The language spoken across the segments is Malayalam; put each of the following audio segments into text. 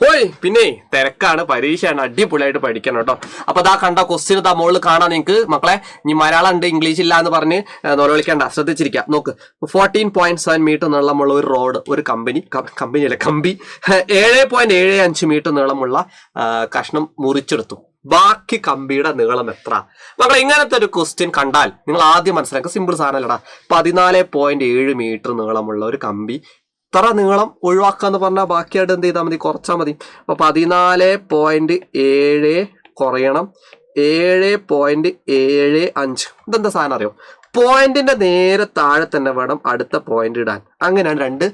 ഓയ് പിന്നെ തിരക്കാണ്, പരീക്ഷയാണ്, അടിപൊളിയായിട്ട് പഠിക്കണം കേട്ടോ. അപ്പൊ ഇതാ കണ്ട ക്വസ്റ്റ്യൻ ഇതാ മുകളിൽ കാണാൻ നിങ്ങൾക്ക് മക്കളെ. ഇനി മലയാളം ഉണ്ട്, ഇംഗ്ലീഷ് ഇല്ല എന്ന് പറഞ്ഞ് നോലോളിക്കണ്ട, ശ്രദ്ധിച്ചിരിക്കുക. നോക്ക്, 14.7 മീറ്റർ നീളമുള്ള ഒരു റോഡ്, ഒരു കമ്പി 7.75 മീറ്റർ നീളമുള്ള കഷ്ണം മുറിച്ചെടുത്തു. ബാക്കി കമ്പിയുടെ നീളം എത്ര? മക്കളെ ഇങ്ങനത്തെ ഒരു ക്വസ്റ്റ്യൻ കണ്ടാൽ നിങ്ങൾ ആദ്യം മനസ്സിലാക്കുക, സിമ്പിൾ സാധനമല്ലടാ. 14.7 മീറ്റർ നീളമുള്ള ഒരു കമ്പി ഇത്ര നീളം ഒഴിവാക്കാന്ന് പറഞ്ഞാൽ ബാക്കിയായിട്ട് എന്ത് ചെയ്താൽ മതി, കുറച്ചാൽ മതി. അപ്പൊ 14.7 കുറയണം 7.75. ഇതെന്താ സാധനം അറിയോ? പോയിന്റിന്റെ നേരെ താഴെ തന്നെ വേണം അടുത്ത പോയിന്റ് ഇടാൻ. അങ്ങനെയാണ് രണ്ട്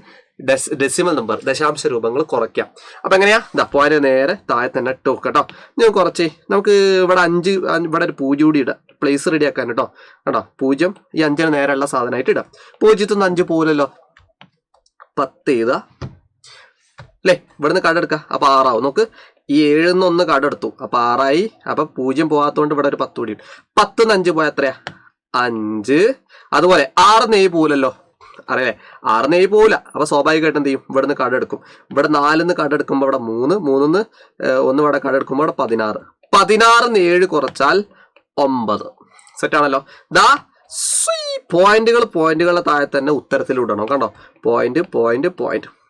ഡെസിമൽ നമ്പർ, ദശാംശ രൂപങ്ങൾ കുറയ്ക്കാം. അപ്പൊ എങ്ങനെയാ? ഇതാ പോയിന്റ് നേരെ താഴെ തന്നെ ഇട്ട് വെക്കാം കേട്ടോ. ഞാൻ കുറച്ച് നമുക്ക് ഇവിടെ 5 ഇവിടെ ഒരു 0 കൂടി ഇടാം, പ്ലേസ് റെഡി ആക്കാൻ കേട്ടോ. കേട്ടോ 0 ഈ 5 നേരെയുള്ള സാധനമായിട്ട് ഇടാം. 0 5 പോലല്ലോ, 10 ചെയ്താ അല്ലേ? ഇവിടുന്ന് കടെടുക്കുക, അപ്പൊ 6 ആവും. നോക്ക്, ഈ 7 1 കടെടുത്തു, അപ്പൊ 6 ആയി. അപ്പൊ 0 പോകാത്തോണ്ട് ഇവിടെ ഒരു 10 കൂടി. 10 5 പോയാ എത്രയാ? 5. അതുപോലെ 6 7 പോലല്ലോ, അറിയാലേ? 6 7 പോവില്ല. അപ്പൊ സ്വാഭാവികമായിട്ട് എന്ത് ചെയ്യും? ഇവിടുന്ന് കടെടുക്കും. ഇവിടെ 4 കടെടുക്കുമ്പോ ഇവിടെ 3 3 1 ഇവിടെ കടെടുക്കുമ്പോ ഇവിടെ 16. 16 7 കുറച്ചാൽ 9. സെറ്റാണല്ലോ. ദാ പോയിന്റുകളുടെ താഴെ തന്നെ ഉത്തരത്തിൽ ഇടണം. കണ്ടോ? പോയിന്റ്.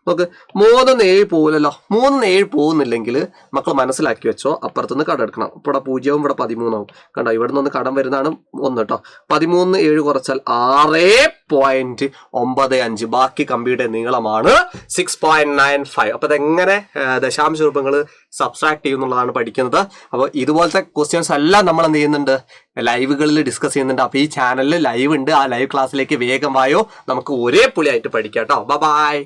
നോക്ക്, 3 7 പോകില്ലല്ലോ. 3 7 പോകുന്നില്ലെങ്കിൽ മക്കൾ മനസ്സിലാക്കി വെച്ചോ, അപ്പുറത്തുനിന്ന് കടെടുക്കണം. ഇവിടെ 0 ഇവിടെ 13 ആവും. കണ്ടോ? ഇവിടെ നിന്ന് കടം വരുന്നതാണ് 1 കേട്ടോ. 13 7 കുറച്ചാൽ 6.95. ബാക്കി കമ്പിയുടെ നീളമാണ് 6.95. അപ്പൊ ഇതെങ്ങനെ ദശാംശ രൂപങ്ങൾ സബ്സ്ട്രാക്ട് ചെയ്യുന്നുള്ളതാണ് പഠിക്കുന്നത്. അപ്പോൾ ഇതുപോലത്തെ ക്വസ്റ്റ്യൻസ് എല്ലാം നമ്മൾ എന്ത് ചെയ്യുന്നുണ്ട്, ലൈവുകളിൽ ഡിസ്കസ് ചെയ്യുന്നുണ്ട്. അപ്പൊ ഈ ചാനലിൽ ലൈവ് ഉണ്ട്, ആ ലൈവ് ക്ലാസ്സിലേക്ക് വേഗം വായോ, നമുക്ക് ഒരേ പൊളിയായിട്ട് പഠിക്കാം കേട്ടോ. ബൈ.